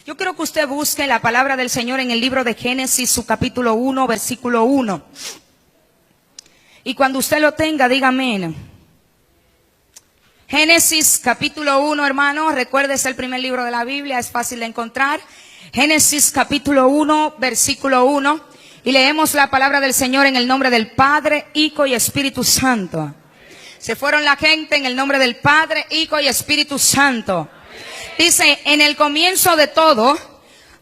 Yo quiero que usted busque la palabra del Señor en el libro de Génesis, su capítulo 1, versículo 1. Y cuando usted lo tenga, diga amén. Génesis capítulo 1, hermano, recuerde, es el primer libro de la Biblia, es fácil de encontrar. Génesis capítulo 1, versículo 1. Y leemos la palabra del Señor en el nombre del Padre, Hijo y Espíritu Santo. Se fueron la gente en el nombre del Padre, Hijo y Espíritu Santo. Dice, en el comienzo de todo,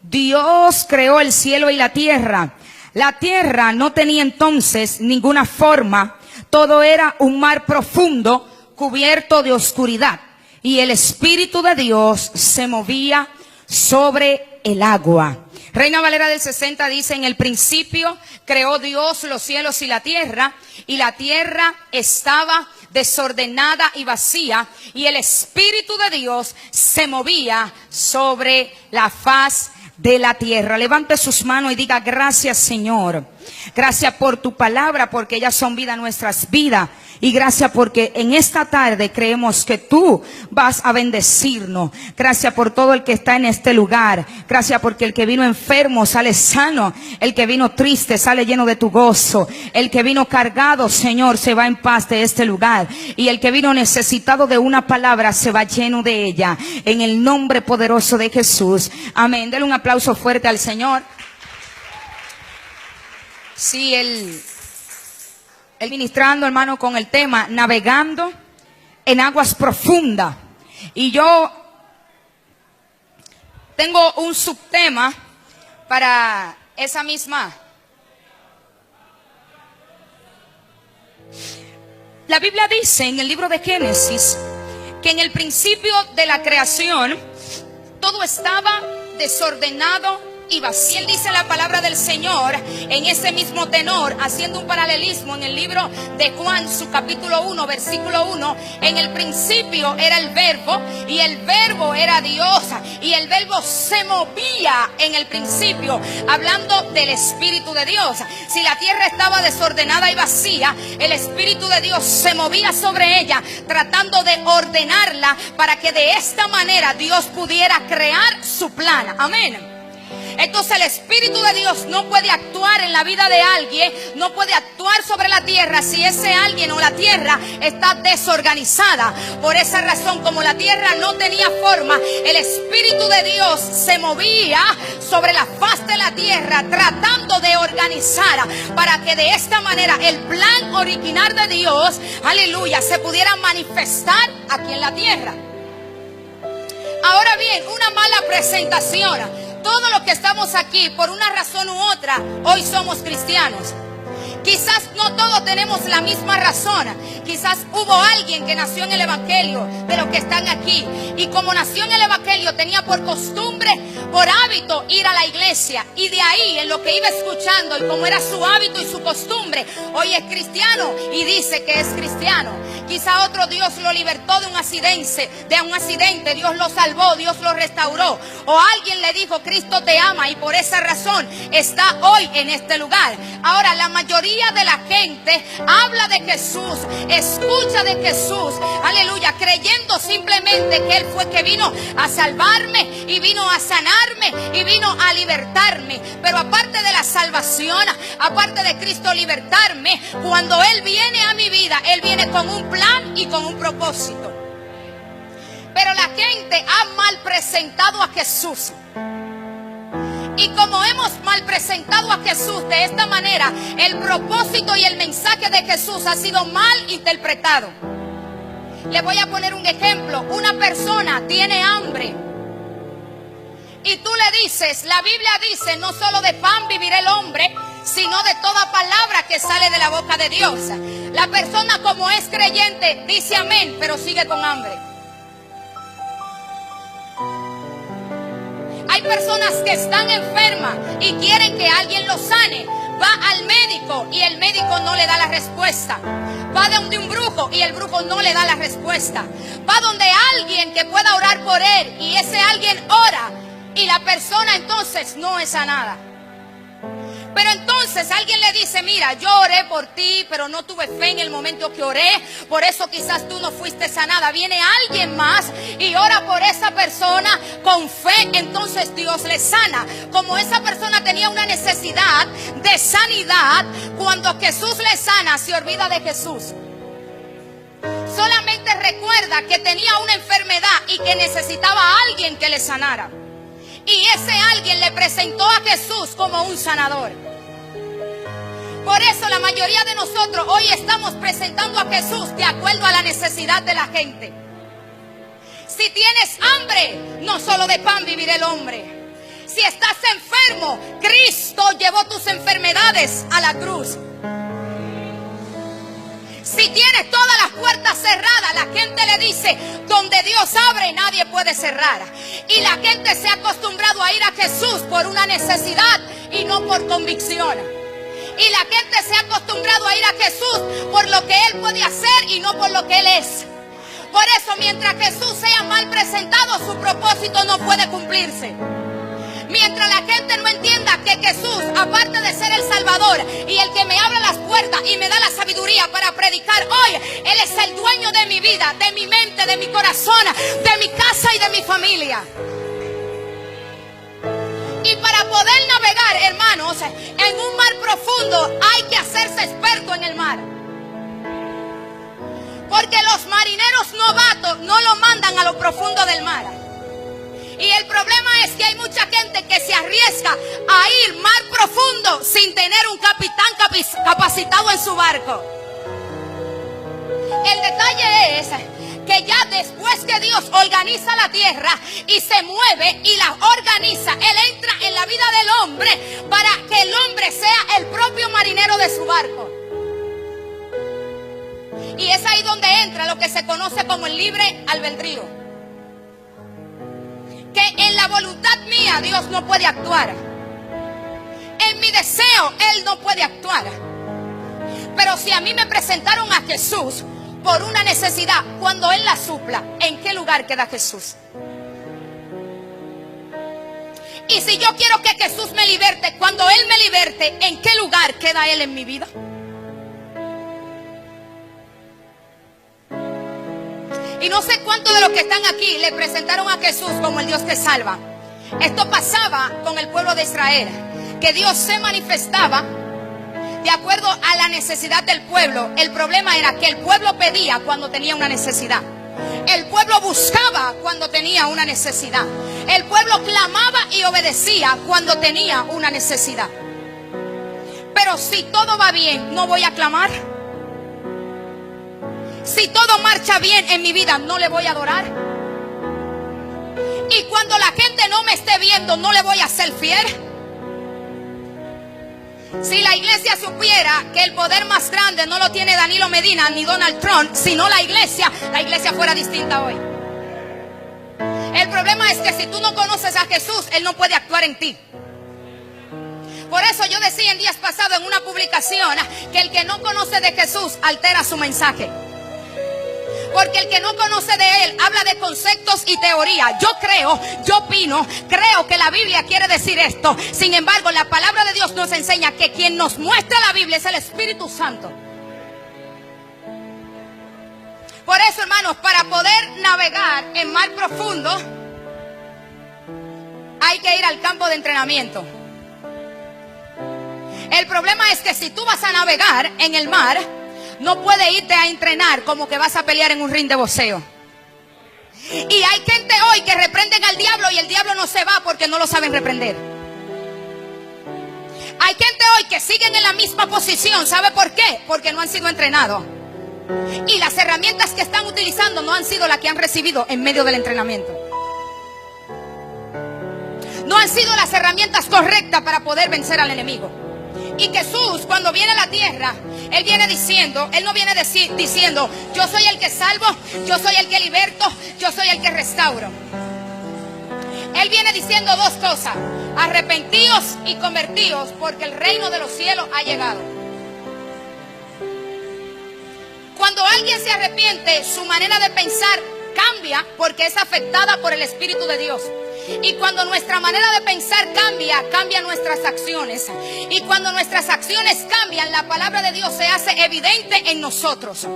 Dios creó el cielo y la tierra. La tierra no tenía entonces ninguna forma. Todo era un mar profundo, cubierto de oscuridad. Y el Espíritu de Dios se movía sobre el agua. Reina Valera del 60 dice, en el principio creó Dios los cielos y la tierra estaba desordenada y vacía, y el Espíritu de Dios se movía sobre la faz de la tierra. Levante sus manos y diga, gracias Señor. Gracias por tu palabra, porque ellas son vida a nuestras vidas. Y gracias porque en esta tarde creemos que tú vas a bendecirnos. Gracias por todo el que está en este lugar. Gracias porque el que vino enfermo sale sano. El que vino triste sale lleno de tu gozo. El que vino cargado, Señor, se va en paz de este lugar. Y el que vino necesitado de una palabra se va lleno de ella. En el nombre poderoso de Jesús. Amén. Denle un aplauso fuerte al Señor. Sí, él ministrando, hermano, con el tema navegando en aguas profundas. Y yo tengo un subtema para esa misma. La Biblia dice en el libro de Génesis que en el principio de la creación todo estaba desordenado y vacío. Él dice la palabra del Señor en ese mismo tenor, haciendo un paralelismo en el libro de Juan, su capítulo 1, versículo 1. En el principio era el verbo, y el verbo era Dios, y el verbo se movía en el principio, hablando del Espíritu de Dios. Si la tierra estaba desordenada y vacía, el Espíritu de Dios se movía sobre ella, tratando de ordenarla para que de esta manera Dios pudiera crear su plan. Amén. Entonces el Espíritu de Dios no puede actuar en la vida de alguien, no puede actuar sobre la tierra si ese alguien o la tierra está desorganizada. Por esa razón, como la tierra no tenía forma, el Espíritu de Dios se movía sobre la faz de la tierra tratando de organizar para que de esta manera el plan original de Dios, aleluya, se pudiera manifestar aquí en la tierra. Ahora bien, una mala presentación. Todos los que estamos aquí, por una razón u otra, hoy somos cristianos. Quizás no todos tenemos la misma razón. Quizás hubo alguien que nació en el Evangelio de los que están aquí. Y como nació en el Evangelio, tenía por costumbre, por hábito, ir a la iglesia. Y de ahí, en lo que iba escuchando y como era su hábito y su costumbre, hoy es cristiano y dice que es cristiano. Quizá otro Dios lo libertó de un accidente, Dios lo salvó, Dios lo restauró. O alguien le dijo, Cristo te ama, y por esa razón está hoy en este lugar. Ahora, la mayoría de la gente habla de Jesús, escucha de Jesús, aleluya, creyendo simplemente que Él fue que vino a salvarme y vino a sanarme y vino a libertarme. Pero aparte de la salvación, aparte de Cristo libertarme, cuando Él viene a mi vida, Él viene con un plan y con un propósito. Pero la gente ha mal presentado a Jesús. Y como hemos mal presentado a Jesús de esta manera, el propósito y el mensaje de Jesús ha sido mal interpretado. Le voy a poner un ejemplo. Una persona tiene hambre y tú le dices, la Biblia dice, no solo de pan vivirá el hombre, sino de toda palabra que sale de la boca de Dios. La persona, como es creyente, dice amén, pero sigue con hambre. Hay personas que están enfermas y quieren que alguien los sane. Va al médico y el médico no le da la respuesta. Va donde un brujo y el brujo no le da la respuesta. Va donde alguien que pueda orar por él y ese alguien ora y la persona entonces no es sanada. Pero entonces alguien le dice, mira, yo oré por ti, pero no tuve fe en el momento que oré, por eso quizás tú no fuiste sanada. Viene alguien más y ora por esa persona con fe, entonces Dios le sana. Como esa persona tenía una necesidad de sanidad, cuando Jesús le sana, se olvida de Jesús. Solamente recuerda que tenía una enfermedad y que necesitaba a alguien que le sanara. Y ese alguien le presentó a Jesús como un sanador. Por eso la mayoría de nosotros hoy estamos presentando a Jesús de acuerdo a la necesidad de la gente. Si tienes hambre, no solo de pan vivirá el hombre. Si estás enfermo, Cristo llevó tus enfermedades a la cruz. Si tienes todas las puertas cerradas, la gente le dice, donde Dios abre, nadie puede cerrar. Y la gente se ha acostumbrado a ir a Jesús por una necesidad y no por convicción. Y la gente se ha acostumbrado a ir a Jesús por lo que Él puede hacer y no por lo que Él es. Por eso, mientras Jesús sea mal presentado, su propósito no puede cumplirse. Mientras la gente no entienda que Jesús, aparte de ser el Salvador y el que me abre las puertas y me da la sabiduría para predicar hoy, Él es el dueño de mi vida, de mi mente, de mi corazón, de mi casa y de mi familia. Y para poder navegar, hermanos, en un mar profundo hay que hacerse experto en el mar. Porque los marineros novatos no lo mandan a lo profundo del mar. Y el problema es que hay mucha gente que se arriesga a ir mar profundo sin tener un capitán capacitado en su barco. El detalle es que ya después que Dios organiza la tierra y se mueve y la organiza, Él entra en la vida del hombre para que el hombre sea el propio marinero de su barco. Y es ahí donde entra lo que se conoce como el libre albedrío. Que en la voluntad mía Dios no puede actuar. En mi deseo Él no puede actuar. Pero si a mí me presentaron a Jesús por una necesidad, cuando Él la supla, ¿en qué lugar queda Jesús? Y si yo quiero que Jesús me liberte, cuando Él me liberte, ¿en qué lugar queda Él en mi vida? Y no sé cuántos de los que están aquí le presentaron a Jesús como el Dios que salva. Esto pasaba con el pueblo de Israel, que Dios se manifestaba de acuerdo a la necesidad del pueblo. El problema era que el pueblo pedía cuando tenía una necesidad. El pueblo buscaba cuando tenía una necesidad. El pueblo clamaba y obedecía cuando tenía una necesidad. Pero si todo va bien, ¿no voy a clamar? Si todo marcha bien en mi vida, ¿no le voy a adorar? Y cuando la gente no me esté viendo, ¿no le voy a ser fiel? Si la iglesia supiera que el poder más grande no lo tiene Danilo Medina ni Donald Trump, sino la iglesia fuera distinta hoy. El problema es que si tú no conoces a Jesús, Él no puede actuar en ti. Por eso yo decía en días pasados en una publicación que el que no conoce de Jesús altera su mensaje. Porque el que no conoce de Él habla de conceptos y teoría. Yo opino, creo que la Biblia quiere decir esto. Sin embargo, la palabra de Dios nos enseña que quien nos muestra la Biblia es el Espíritu Santo. Por eso, hermanos, para poder navegar en mar profundo, hay que ir al campo de entrenamiento. El problema es que si tú vas a navegar en el mar, no puedes irte a entrenar como que vas a pelear en un ring de boxeo. Y hay gente hoy que reprenden al diablo y el diablo no se va porque no lo saben reprender. Hay gente hoy que siguen en la misma posición. ¿Sabe por qué? Porque no han sido entrenados. Y las herramientas que están utilizando no han sido las que han recibido en medio del entrenamiento. No han sido las herramientas correctas para poder vencer al enemigo. Y Jesús, cuando viene a la tierra, Él viene diciendo, Él no viene diciendo, yo soy el que salvo, yo soy el que liberto, yo soy el que restauro. Él viene diciendo dos cosas: arrepentíos y convertíos, porque el reino de los cielos ha llegado. Cuando alguien se arrepiente, su manera de pensar cambia porque es afectada por el Espíritu de Dios. Y cuando nuestra manera de pensar cambia, cambian nuestras acciones. Y cuando nuestras acciones cambian, la palabra de Dios se hace evidente en nosotros.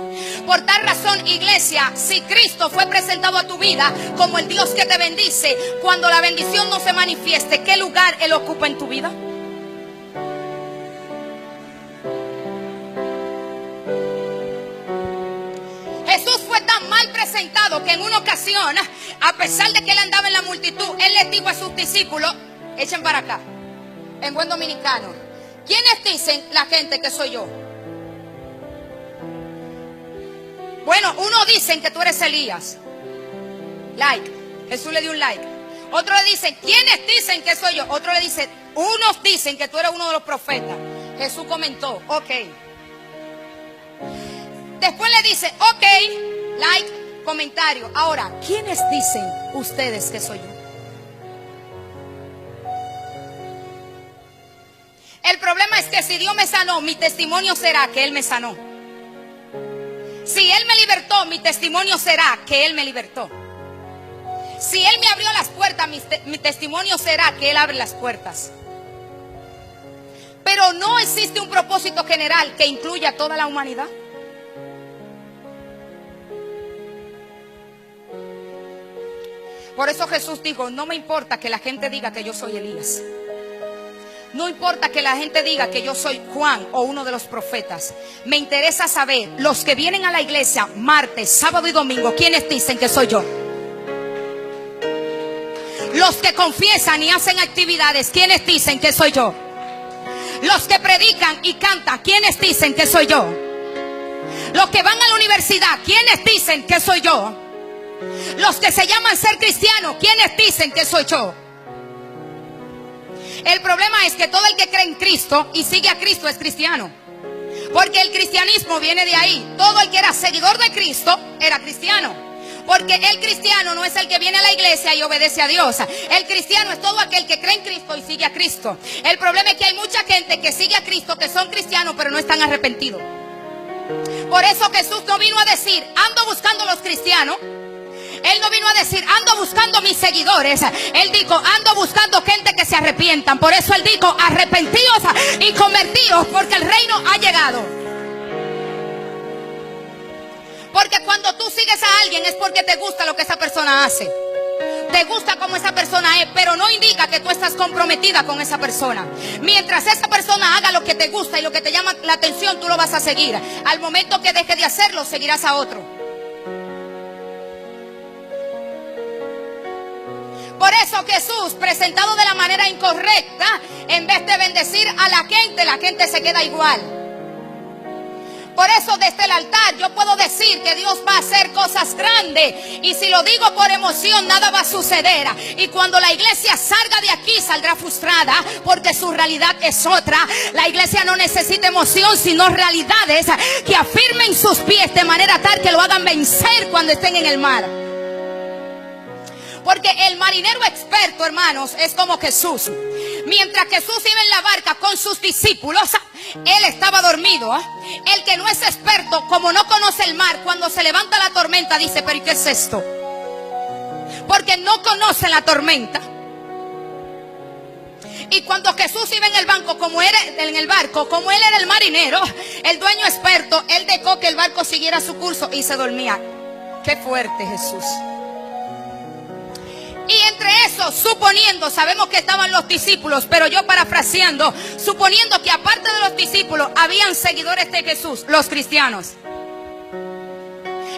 Por tal razón, iglesia, si Cristo fue presentado a tu vida como el Dios que te bendice, cuando la bendición no se manifieste, ¿qué lugar Él ocupa en tu vida? Jesús fue tan mal presentado que en una ocasión, a pesar de que Él andaba en la multitud, Él les dijo a sus discípulos: echen para acá, en buen dominicano, ¿quiénes dicen la gente que soy yo? Bueno, unos dicen que tú eres Elías. Like. Jesús le dio un like. Otros le dicen: ¿quiénes dicen que soy yo? Otros le dicen: unos dicen que tú eres uno de los profetas. Jesús comentó: ok. Después le dice: ok, like, comentario. Ahora, ¿quiénes dicen ustedes que soy yo? El problema es que si Dios me sanó, mi testimonio será que Él me sanó. Si Él me libertó, mi testimonio será que Él me libertó. Si Él me abrió las puertas, mi testimonio será que Él abre las puertas. Pero no existe un propósito general que incluya a toda la humanidad. Por eso Jesús dijo: no me importa que la gente diga que yo soy Elías. No importa que la gente diga que yo soy Juan o uno de los profetas. Me interesa saber, los que vienen a la iglesia martes, sábado y domingo, ¿quiénes dicen que soy yo? Los que confiesan y hacen actividades, ¿quiénes dicen que soy yo? Los que predican y cantan, ¿quiénes dicen que soy yo? Los que van a la universidad, ¿quiénes dicen que soy yo? Los que se llaman ser cristianos, ¿quiénes dicen que soy yo? El problema es que todo el que cree en Cristo y sigue a Cristo es cristiano. Porque el cristianismo viene de ahí. Todo el que era seguidor de Cristo era cristiano. Porque el cristiano no es el que viene a la iglesia y obedece a Dios. El cristiano es todo aquel que cree en Cristo y sigue a Cristo. El problema es que hay mucha gente que sigue a Cristo, que son cristianos pero no están arrepentidos. Por eso Jesús no vino a decir: ando buscando los cristianos. Él no vino a decir: ando buscando mis seguidores. Él dijo: ando buscando gente que se arrepientan. Por eso Él dijo: arrepentidos y convertidos, porque el reino ha llegado. Porque cuando tú sigues a alguien es porque te gusta lo que esa persona hace. Te gusta como esa persona es, pero no indica que tú estás comprometida con esa persona. Mientras esa persona haga lo que te gusta y lo que te llama la atención, tú lo vas a seguir. Al momento que deje de hacerlo, seguirás a otro. Por eso Jesús, presentado de la manera incorrecta, en vez de bendecir a la gente se queda igual. Por eso desde el altar yo puedo decir que Dios va a hacer cosas grandes. Y si lo digo por emoción, nada va a suceder. Y cuando la iglesia salga de aquí, saldrá frustrada, porque su realidad es otra. La iglesia no necesita emoción, sino realidades que afirmen sus pies de manera tal que lo hagan vencer cuando estén en el mar. Porque el marinero experto, hermanos, es como Jesús. Mientras Jesús iba en la barca con sus discípulos, Él estaba dormido. El que no es experto, como no conoce el mar, cuando se levanta la tormenta dice: ¿pero qué es esto? Porque no conoce la tormenta. Y cuando Jesús iba en el barco, como Él era el marinero, el dueño experto, Él dejó que el barco siguiera su curso y se dormía. Qué fuerte, Jesús. Y entre eso, suponiendo, sabemos que estaban los discípulos, pero yo parafraseando, suponiendo que aparte de los discípulos habían seguidores de Jesús, los cristianos.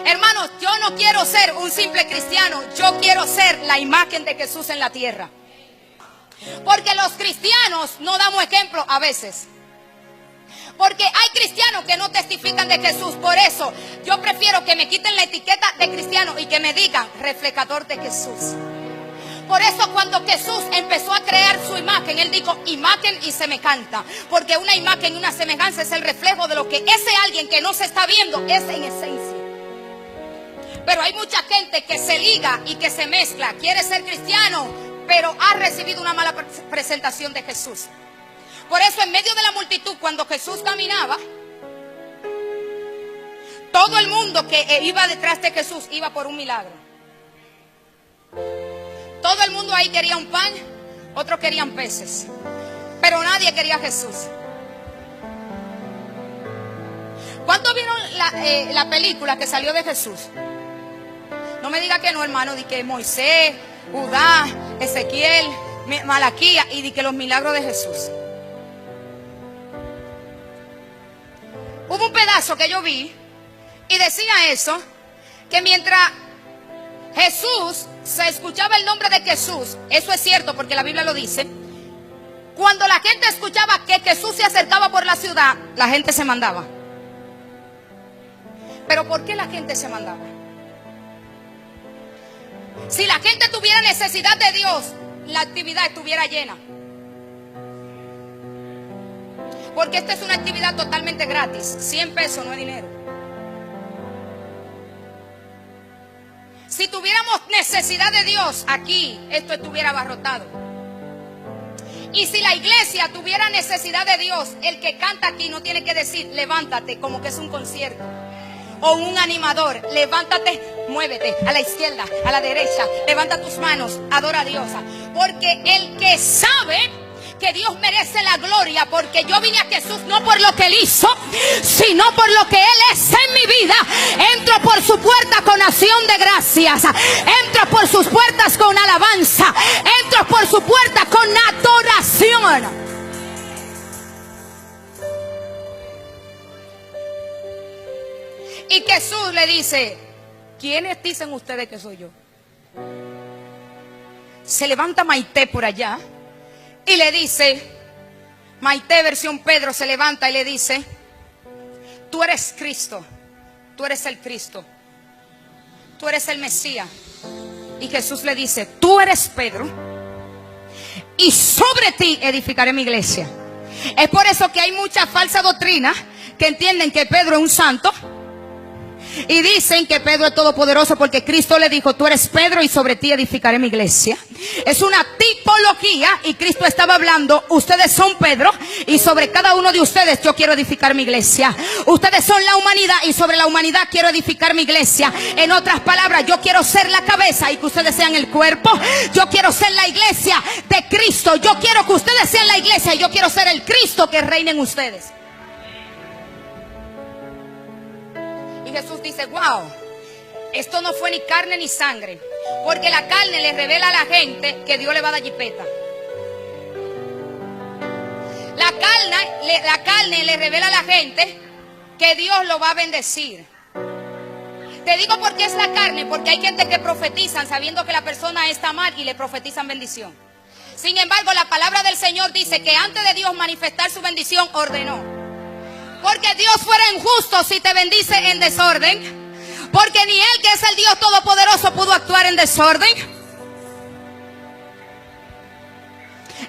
Hermanos, yo no quiero ser un simple cristiano, yo quiero ser la imagen de Jesús en la tierra. Porque los cristianos no damos ejemplo a veces. Porque hay cristianos que no testifican de Jesús. Por eso yo prefiero que me quiten la etiqueta de cristiano y que me digan reflejador de Jesús. Por eso cuando Jesús empezó a crear su imagen, Él dijo imagen y semejanza. Porque una imagen y una semejanza es el reflejo de lo que ese alguien que no se está viendo es en esencia. Pero hay mucha gente que se liga y que se mezcla. Quiere ser cristiano, pero ha recibido una mala presentación de Jesús. Por eso en medio de la multitud, cuando Jesús caminaba, todo el mundo que iba detrás de Jesús iba por un milagro. Todo el el mundo ahí quería un pan, otros querían peces, pero nadie quería a Jesús. ¿Cuántos vieron la película que salió de Jesús? No me diga que no, hermano, di que Moisés, Judá, Ezequiel, Malaquías, y di que los milagros de Jesús. Hubo un pedazo que yo vi y decía eso, que mientras Jesús se escuchaba el nombre de Jesús, eso es cierto porque la Biblia lo dice, cuando la gente escuchaba que Jesús se acercaba por la ciudad, la gente se mandaba. ¿Pero por qué la gente se mandaba? Si la gente tuviera necesidad de Dios, la actividad estuviera llena. Porque esta es una actividad totalmente gratis. 100 pesos no es dinero. Si tuviéramos necesidad de Dios, aquí esto estuviera abarrotado. Y si la iglesia tuviera necesidad de Dios, el que canta aquí no tiene que decir levántate como que es un concierto o un animador. Levántate, muévete a la izquierda, a la derecha, levanta tus manos, adora a Dios. Porque el que sabe que Dios merece la gloria, porque yo vine a Jesús no por lo que Él hizo, sino por lo que Él es en mi vida. Entro por su puerta con acción de gracias, entro por sus puertas con alabanza, entro por su puerta con adoración. Y Jesús le dice: ¿quiénes dicen ustedes que soy yo? Se levanta Maite por allá y le dice, Maite versión Pedro se levanta y le dice: tú eres Cristo, tú eres el Cristo, tú eres el Mesías. Y Jesús le dice: tú eres Pedro, y sobre ti edificaré mi iglesia. Es por eso que hay mucha falsa doctrina que entienden que Pedro es un santo y dicen que Pedro es todopoderoso porque Cristo le dijo: tú eres Pedro y sobre ti edificaré mi iglesia. Es una tipología y Cristo estaba hablando: ustedes son Pedro y sobre cada uno de ustedes yo quiero edificar mi iglesia. Ustedes son la humanidad y sobre la humanidad quiero edificar mi iglesia. En otras palabras, yo quiero ser la cabeza y que ustedes sean el cuerpo. Yo quiero ser la iglesia de Cristo. Yo quiero que ustedes sean la iglesia y yo quiero ser el Cristo que reine en ustedes. Y Jesús dice: wow, esto no fue ni carne ni sangre, porque la carne le revela a la gente que Dios le va a dar jipeta. La carne le revela a la gente que Dios lo va a bendecir. Te digo por qué es la carne, porque hay gente que profetizan sabiendo que la persona está mal y le profetizan bendición. Sin embargo, la palabra del Señor dice que antes de Dios manifestar su bendición, ordenó. Porque Dios fuera injusto si te bendice en desorden. Porque ni Él, que es el Dios todopoderoso, pudo actuar en desorden.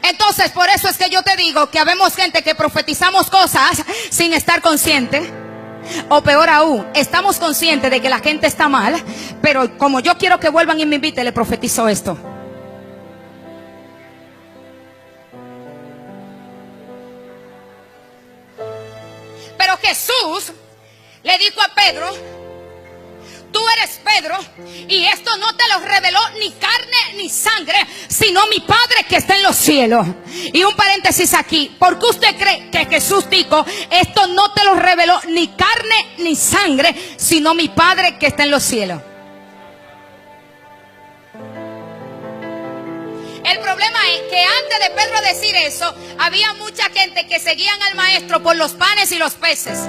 Entonces, por eso es que yo te digo que habemos gente que profetizamos cosas sin estar consciente. O peor aún, estamos conscientes de que la gente está mal, pero como yo quiero que vuelvan y me inviten, le profetizo esto. Pero Jesús le dijo a Pedro: tú eres Pedro, y esto no te lo reveló ni carne ni sangre, sino mi Padre que está en los cielos. Y un paréntesis aquí: ¿por qué usted cree que Jesús dijo esto no te lo reveló ni carne ni sangre, sino mi Padre que está en los cielos? El problema es que antes de Pedro decir eso, había mucha gente que seguían al maestro por los panes y los peces.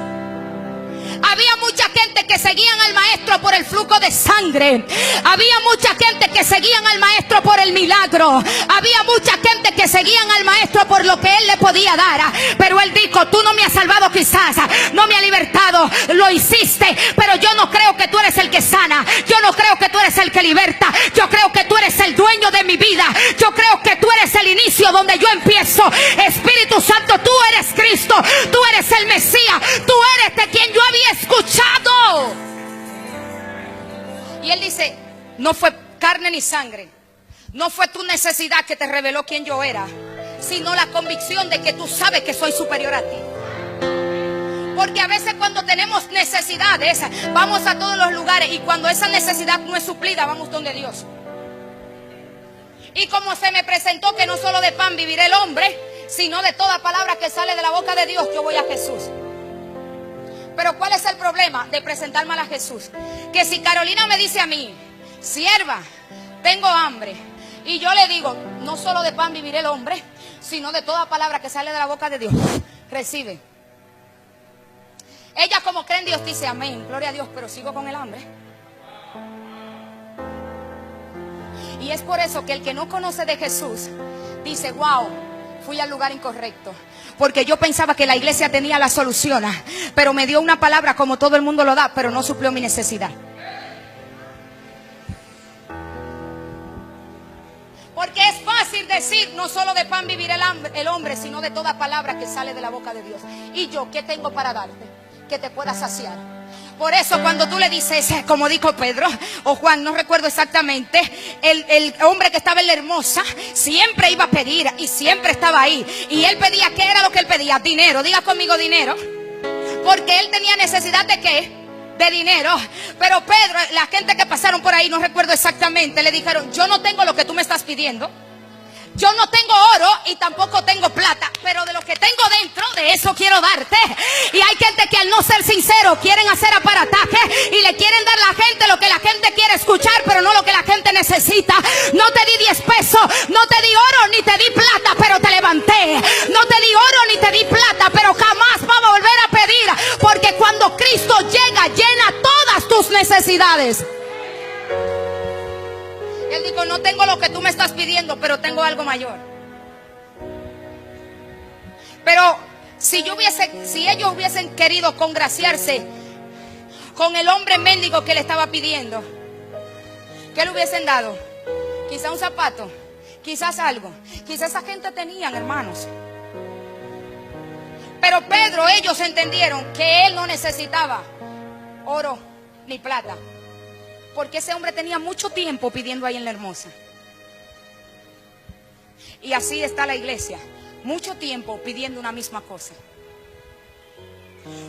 Había mucha gente que seguían al maestro por el flujo de sangre. Había mucha gente que seguían al maestro por el milagro. Había mucha gente que seguían al maestro por lo que él le podía dar. Pero él dijo: tú no me has salvado, quizás no me has libertado, lo hiciste, pero yo no creo que tú eres el que sana. Yo no creo que tú eres el que liberta. Yo creo que tú eres el dueño de mi vida. Yo creo que tú eres el inicio donde yo empiezo. Espíritu Santo, tú eres Cristo, tú eres el Mesías, tú eres de quien yo había escuchado. Y él dice: no fue carne ni sangre, no fue tu necesidad que te reveló quién yo era, sino la convicción de que tú sabes que soy superior a ti. Porque a veces cuando tenemos necesidades, vamos a todos los lugares, y cuando esa necesidad no es suplida, vamos donde Dios. Y como se me presentó que no solo de pan vivirá el hombre, sino de toda palabra que sale de la boca de Dios, yo voy a Jesús. Pero ¿cuál es el problema de presentarme a Jesús? Que si Carolina me dice a mí, sierva, tengo hambre, y yo le digo, no solo de pan vivirá el hombre, sino de toda palabra que sale de la boca de Dios, recibe. Ella, como cree en Dios, dice amén, gloria a Dios, pero sigo con el hambre. Y es por eso que el que no conoce de Jesús dice, wow, fui al lugar incorrecto. Porque yo pensaba que la iglesia tenía la solución, pero me dio una palabra como todo el mundo lo da, pero no suplió mi necesidad. Porque es fácil decir, no solo de pan vivirá el hombre, sino de toda palabra que sale de la boca de Dios. ¿Y yo qué tengo para darte? Que te pueda saciar. Por eso cuando tú le dices, como dijo Pedro o Juan, no recuerdo exactamente, el hombre que estaba en la hermosa siempre iba a pedir y siempre estaba ahí. Y él pedía, ¿qué era lo que él pedía? Dinero, diga conmigo dinero. Porque él tenía necesidad de ¿qué? De dinero. Pero Pedro, la gente que pasaron por ahí, no recuerdo exactamente, le dijeron, yo no tengo lo que tú me estás pidiendo. Yo no tengo oro y tampoco tengo plata, pero de lo que tengo dentro, de eso quiero darte. Y hay gente que al no ser sincero quieren hacer aparataje y le quieren dar a la gente lo que la gente quiere escuchar, pero no lo que la gente necesita. No te di 10 pesos, no te di oro ni te di plata, pero te levanté. No te di oro ni te di plata, pero jamás vamos a volver a pedir, porque cuando Cristo llega, llena todas tus necesidades. Él dijo, no tengo lo que tú me estás pidiendo, pero tengo algo mayor. Pero si ellos hubiesen querido congraciarse con el hombre mendigo que le estaba pidiendo, ¿qué le hubiesen dado? Quizás un zapato, quizás algo. Quizás esa gente tenían, hermanos. Pero Pedro, ellos entendieron que él no necesitaba oro ni plata, porque ese hombre tenía mucho tiempo pidiendo ahí en la hermosa. Y así está la iglesia, mucho tiempo pidiendo una misma cosa.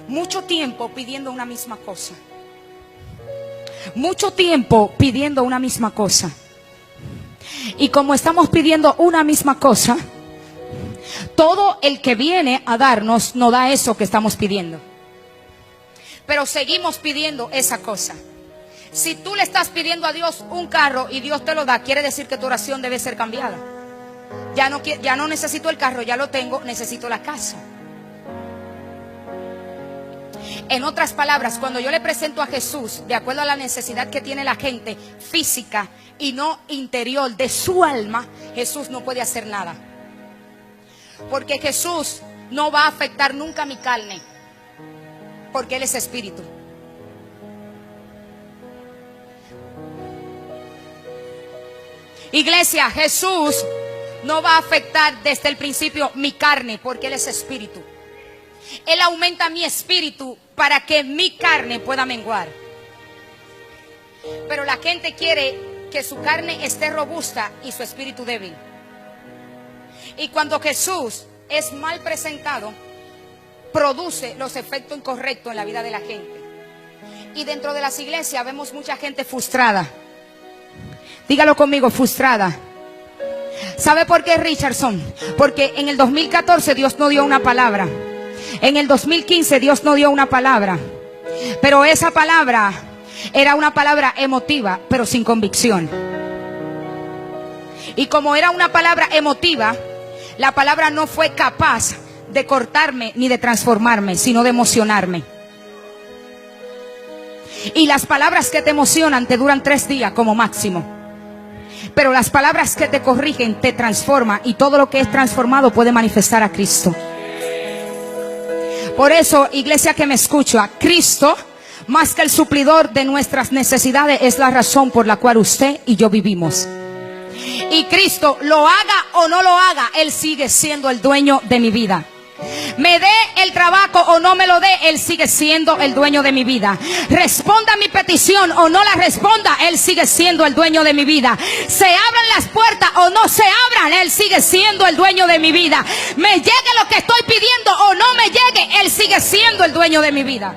Mucho tiempo pidiendo una misma cosa. Mucho tiempo pidiendo una misma cosa. Y como estamos pidiendo una misma cosa, todo el que viene a darnos no da eso que estamos pidiendo. Pero seguimos pidiendo esa cosa. Si tú le estás pidiendo a Dios un carro y Dios te lo da, quiere decir que tu oración debe ser cambiada. Ya no necesito el carro, ya lo tengo, necesito la casa. En otras palabras, cuando yo le presento a Jesús, de acuerdo a la necesidad que tiene la gente física y no interior de su alma, Jesús no puede hacer nada. Porque Jesús no va a afectar nunca mi carne, porque Él es espíritu. Iglesia, Jesús no va a afectar desde el principio mi carne, porque Él es espíritu. Él aumenta mi espíritu para que mi carne pueda menguar. Pero la gente quiere que su carne esté robusta y su espíritu débil. Y cuando Jesús es mal presentado, produce los efectos incorrectos en la vida de la gente. Y dentro de las iglesias vemos mucha gente frustrada. Dígalo conmigo, frustrada. ¿Sabe por qué, Richardson? Porque en el 2014 Dios no dio una palabra. En el 2015 Dios no dio una palabra. Pero esa palabra era una palabra emotiva, pero sin convicción. Y como era una palabra emotiva, la palabra no fue capaz de cortarme ni de transformarme, sino de emocionarme. Y las palabras que te emocionan te duran 3 días como máximo. Pero las palabras que te corrigen te transforman, y todo lo que es transformado puede manifestar a Cristo. Por eso, iglesia que me escucha, Cristo, más que el suplidor de nuestras necesidades, es la razón por la cual usted y yo vivimos. Y Cristo, lo haga o no lo haga, Él sigue siendo el dueño de mi vida. Me dé el trabajo o no me lo dé, Él sigue siendo el dueño de mi vida. Responda mi petición o no la responda, Él sigue siendo el dueño de mi vida. Se abran las puertas o no se abran, Él sigue siendo el dueño de mi vida. Me llegue lo que estoy pidiendo o no me llegue, Él sigue siendo el dueño de mi vida.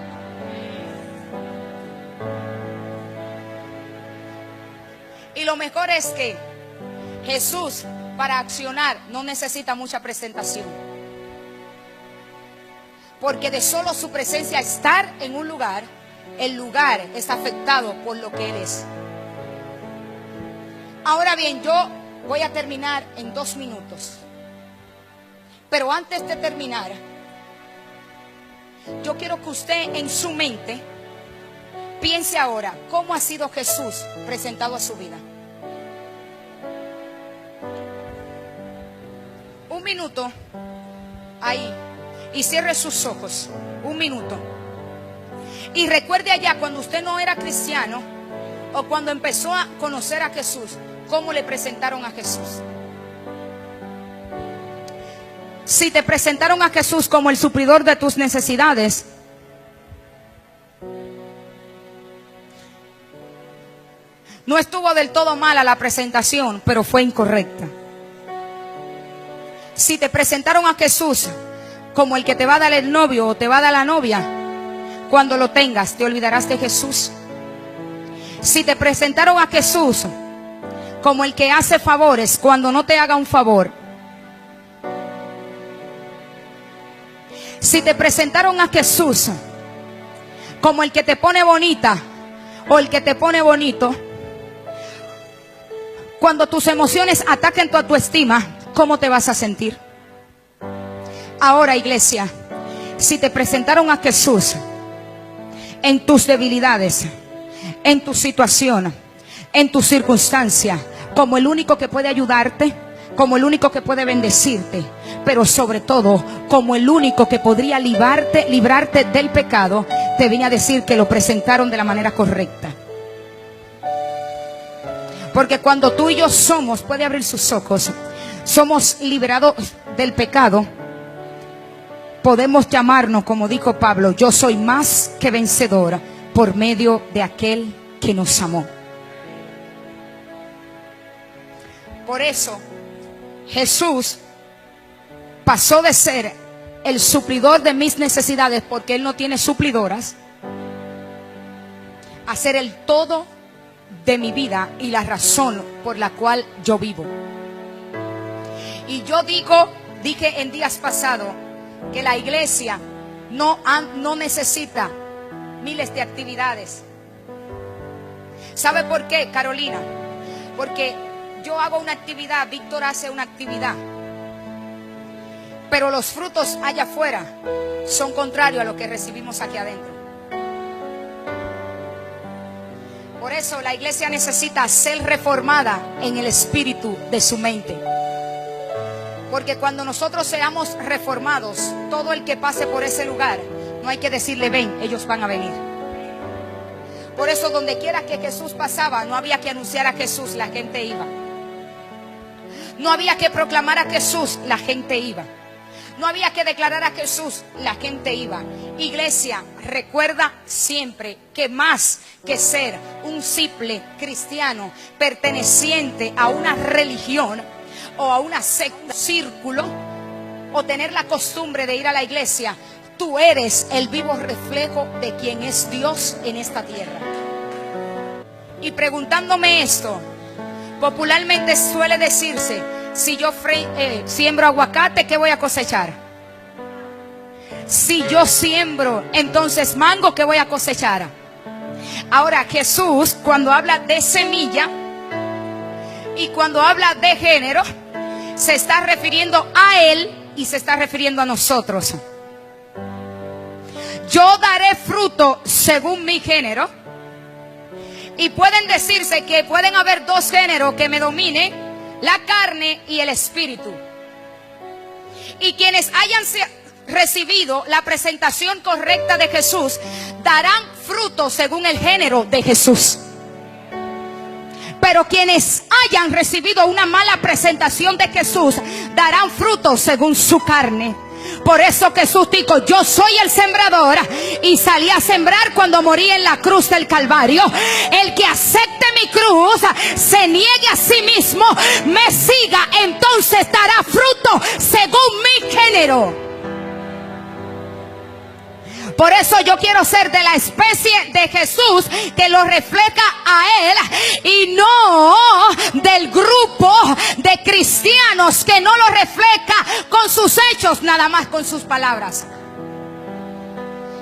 Y lo mejor es que Jesús, para accionar, no necesita mucha presentación. Porque de solo su presencia, estar en un lugar, el lugar es afectado por lo que Él es. Ahora bien, yo voy a terminar en 2 minutos. Pero antes de terminar, yo quiero que usted en su mente piense ahora cómo ha sido Jesús presentado a su vida. 1 minuto ahí y cierre sus ojos. 1 minuto. Y recuerde allá cuando usted no era cristiano o cuando empezó a conocer a Jesús, cómo le presentaron a Jesús. Si te presentaron a Jesús como el suplidor de tus necesidades, no estuvo del todo mala la presentación, pero fue incorrecta. Si te presentaron a Jesús como el que te va a dar el novio o te va a dar la novia, cuando lo tengas te olvidarás de Jesús. Si te presentaron a Jesús como el que hace favores, cuando no te haga un favor. Si te presentaron a Jesús como el que te pone bonita o el que te pone bonito, cuando tus emociones ataquen tu autoestima, ¿cómo te vas a sentir? Ahora, iglesia, si te presentaron a Jesús en tus debilidades, en tu situación, en tu circunstancia, como el único que puede ayudarte, como el único que puede bendecirte, pero sobre todo como el único que podría librarte del pecado, te vine a decir que lo presentaron de la manera correcta. Porque cuando tú y yo somos, puede abrir sus ojos, somos liberados del pecado, podemos llamarnos, como dijo Pablo, yo soy más que vencedora por medio de aquel que nos amó. Por eso Jesús pasó de ser el suplidor de mis necesidades, porque Él no tiene suplidoras, a ser el todo de mi vida y la razón por la cual yo vivo. Y yo dije en días pasados que la iglesia no necesita miles de actividades. ¿Sabe por qué, Carolina? Porque yo hago una actividad, Víctor hace una actividad, pero los frutos allá afuera son contrarios a lo que recibimos aquí adentro. Por eso la iglesia necesita ser reformada en el espíritu de su mente. Porque cuando nosotros seamos reformados, todo el que pase por ese lugar, no hay que decirle ven, ellos van a venir. Por eso donde quiera que Jesús pasaba, no había que anunciar a Jesús, la gente iba. No había que proclamar a Jesús, la gente iba. No había que declarar a Jesús, la gente iba. Iglesia, recuerda siempre que más que ser un simple cristiano perteneciente a una religión o a una secta, círculo, o tener la costumbre de ir a la iglesia, tú eres el vivo reflejo de quien es Dios en esta tierra. Y preguntándome esto, popularmente suele decirse, si yo siembro aguacate, ¿qué voy a cosechar? Si yo siembro entonces mango, ¿qué voy a cosechar? Ahora Jesús, cuando habla de semilla y cuando habla de género, se está refiriendo a Él y se está refiriendo a nosotros. Yo daré fruto según mi género. Y pueden decirse que pueden haber 2 géneros que me dominen, la carne y el espíritu. Y quienes hayan recibido la presentación correcta de Jesús, darán fruto según el género de Jesús. Pero quienes hayan recibido una mala presentación de Jesús, darán fruto según su carne. Por eso Jesús dijo, yo soy el sembrador y salí a sembrar cuando morí en la cruz del Calvario. El que acepte mi cruz, se niegue a sí mismo, me siga, entonces dará fruto según mi género. Por eso yo quiero ser de la especie de Jesús, que lo refleja a Él, y no del grupo de cristianos que no lo refleja con sus hechos, nada más con sus palabras.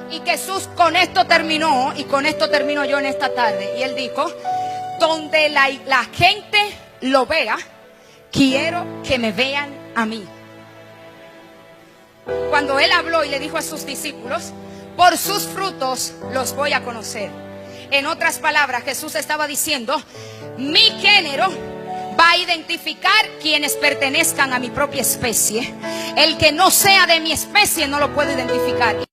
Y Jesús con esto terminó, y con esto termino yo en esta tarde. Y Él dijo: donde la gente lo vea, quiero que me vean a mí. Cuando Él habló y le dijo a sus discípulos: por sus frutos los voy a conocer. En otras palabras, Jesús estaba diciendo: mi género va a identificar quienes pertenezcan a mi propia especie. El que no sea de mi especie no lo puedo identificar.